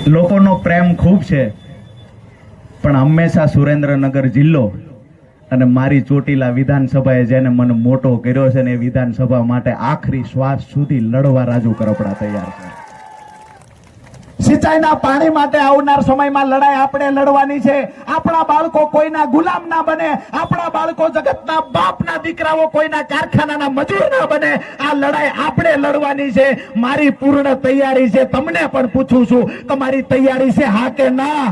લોકોનો પ્રેમ ખૂબ છે, પણ હંમેશા સુરેન્દ્રનગર જિલ્લો અને મારી ચોટીલા વિધાનસભાએ જેને મને મોટો કર્યો છે ને એ વિધાનસભા માટે આખરી શ્વાસ સુધી લડવા રાજુ કરપડા તૈયાર છે. સિંચાઈના પાણી માટે આવનાર સમયમાં લડાઈ આપણે લડવાની છે. આપણા બાળકો કોઈના ગુલામ ના બને, આપણા બાળકો જગતના બાપના દીકરાઓ કોઈના કારખાનાના મજૂર ના બને. આ લડાઈ આપણે લડવાની છે. મારી પૂર્ણ તૈયારી છે. તમને પણ પૂછું છું, તમારી તૈયારી છે હા કે ના?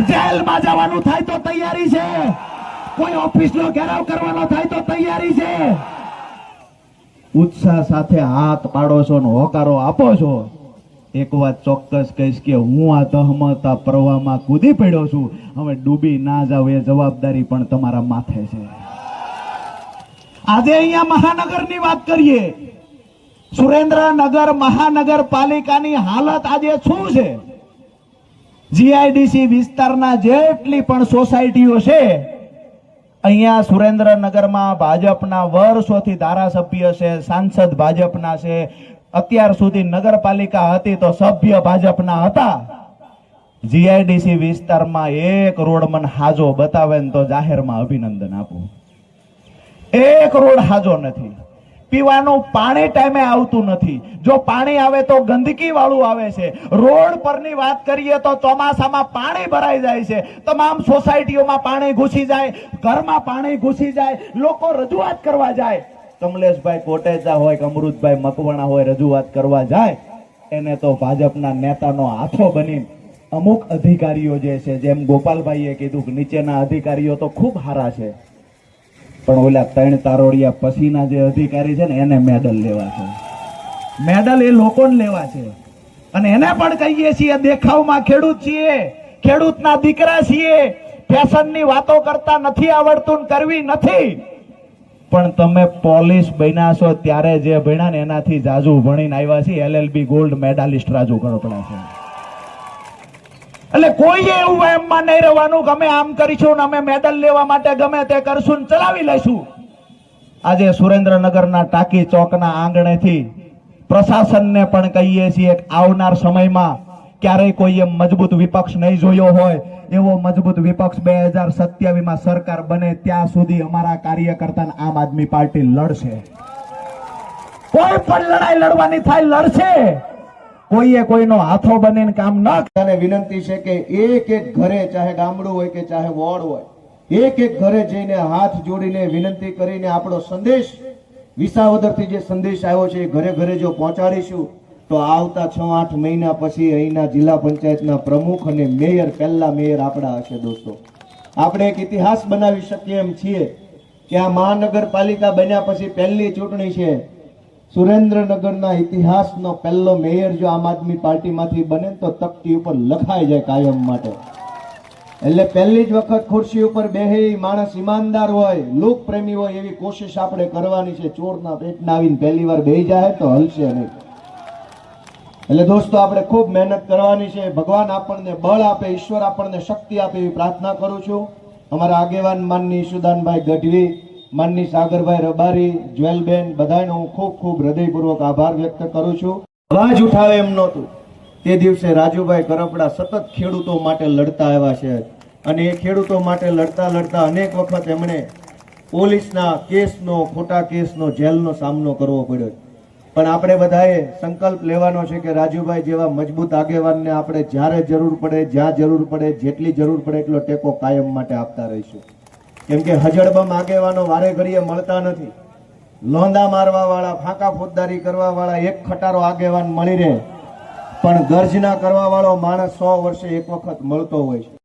જેલમાં જવાનું થાય તો તૈયારી છે, કોઈ ઓફિસનો ઘેરાવ કરવાનો થાય તો તૈયારી છે. ઉત્સાહ સાથે હાથ પાડો છો ને હોકારો આપો છો. એક વાત ચોક્કસ કહીશ કે હું આ તહમતા પ્રવાહમાં કૂદી પડ્યો છું. હવે ડૂબી ના જાવ એ જવાબદારી પણ તમારા માથે છે. આજે અહીંયા મહાનગરની વાત કરીએ. સુરેન્દ્રનગર મહાનગરપાલિકાની હાલત આજે શું છે? જીઆઈડીસી વિસ્તારના જેટલી પણ સોસાયટીઓ છે, અહીંયા સુરેન્દ્રનગરમાં ભાજપના વર્ષોથી ધારાસભ્ય છે, સાંસદ ભાજપના છે. અત્યાર સુધી નગરપાલિકા હતી તો સભ્ય ભાજપના હતા. જીઆઈડીસી વિસ્તારમાં એક રોડ મને હાજો બતાવે ને તો જાહેરમાં અભિનંદન આપું. એક રોડ હાજો નથી. પીવાનું પાણી ટાઈમે આવતું નથી. જો પાણી આવે તો ગંદકી વાળું આવે છે. રોડ પરની વાત કરીએ તો ચોમાસામાં પાણી ભરાઈ જાય છે. તમામ સોસાયટીઓમાં પાણી ઘૂસી જાય, ઘરમાં પાણી ઘૂસી જાય. લોકો રજૂઆત કરવા જાય, કમલેશભાઈ કોટેચા હોય કે અમૃતભાઈ મકવાણા હોય, રજૂઆત કરવા જાય, એને તો ભાજપના નેતાનો હાથો બની અમુક અધિકારીઓ જે છે, જેમ ગોપાલભાઈએ કીધું કે નીચેના અધિકારીઓ તો ખૂબ સારા છે, પણ ઓલા 3 તારોડિયા પછીના જે અધિકારી છે ને એને મેડલ લેવા છે. મેડલ એ લોકોને લેવા છે. અને એને પણ કહીએ છીએ દેખાવમાં ખેડૂત છીએ, ખેડૂતના દીકરા છીએ. ફેશનની વાતો કરતા નથી આવડતું, કરવી નથી. પણ તમે પોલીસ બન્યા છો ત્યારે જે ભણ્યા ને એનાથી જાજુ ભણીને આવ્યા છે. LLB gold medallist Raju Karpada છે. એટલે કોઈએ એવું એમમાં નહીં રહેવાનું કે અમે આમ કરીશું ને અમે મેડલ લેવા માટે ગમે તે કરશું ને ચલાવી લઈશું. આજે સુરેન્દ્રનગરના ટાંકી ચોકના આંગણેથી પ્રશાસનને પણ કહીએ છીએ કે આવનાર સમયમાં ક્યારેય કોઈએ મજબૂત વિપક્ષ નહીં જોયો હોય, એવો મજબૂત વિપક્ષ 2027માં સરકાર બને ત્યાં સુધી અમારા કાર્યકર્તા આમ આદમી પાર્ટી લડશે. કોઈ પણ લડાઈ લડવાની થાય લડશે. કોઈએ કોઈનો હાથો બનીને કામ ન કરે. વિનંતી છે કે એક એક ઘરે, ચાહે ગામડું હોય કે ચાહે વોર્ડ હોય, એક એક ઘરે જઈને હાથ જોડીને વિનંતી કરીને આપણો સંદેશ, વિસાવદરથી જે સંદેશ આવ્યો છે એ ઘરે ઘરે જો પહોંચાડીશું તો આવતા 6-8 મહિના પછી અહીંના જિલ્લા પંચાયતના પ્રમુખ અને મેયર, પહેલા મેયર આપણા હશે. દોસ્તો, આપણે એક ઇતિહાસ બનાવી શકીએ એમ છીએ કે આ મહાનગરપાલિકા બન્યા પછી પહેલી ચૂંટણી છે. સુરેન્દ્રનગરના ઇતિહાસનો પહેલો મેયર જો આમ આદમી પાર્ટીમાંથી બને તો તકતી ઉપર લખાઈ જાય કાયમ માટે. એટલે પહેલી જ વખત ખુરશી ઉપર બેહે માણસ ઈમાનદાર હોય, લોક પ્રેમી હોય એવી કોશિશ આપણે કરવાની છે. ચોરના પેટના આવીને પહેલી વાર બેહી જાય તો હલશે નહીં. એટલે દોસ્તો, આપણે ખૂબ મહેનત કરવાની છે. ભગવાન આપણને બળ આપે, ઈશ્વર આપણને શક્તિ આપે એવી પ્રાર્થના કરું છું. અમારા આગેવાન માનની ઈશુદાનભાઈ ગઢવી, માનની સાગરભાઈ રબારી, જ્વેલબેન, બધાનો હું ખૂબ ખૂબ હૃદયપૂર્વક આભાર વ્યક્ત કરું છું. અવાજ ઉઠાવે એમ નહોતું તે દિવસે રાજુભાઈ કરપડા સતત ખેડૂતો માટે લડતા આવ્યા છે. અને એ ખેડૂતો માટે લડતા લડતા અનેક વખત એમણે પોલીસના કેસનો, ખોટા કેસનો, જેલનો સામનો કરવો પડ્યો. પણ આપણે બધાએ સંકલ્પ લેવાનો છે કે રાજુભાઈ જેવા મજબૂત આગેવાનને આપણે જ્યારે જરૂર પડે, જ્યાં જરૂર પડે, જેટલી જરૂર પડે એટલો ટેકો કાયમ માટે આપતા રહીશું. કેમ કે હજળબમ આગેવાનો વારે ઘડીએ મળતા નથી. લોંદા મારવા વાળા, ફાંકા ફોજદારી કરવા વાળા એક ખટારો આગેવાન મળી રહે, પણ ગર્જના કરવા વાળો માણસ 100 વર્ષે એક વખત મળતો હોય છે.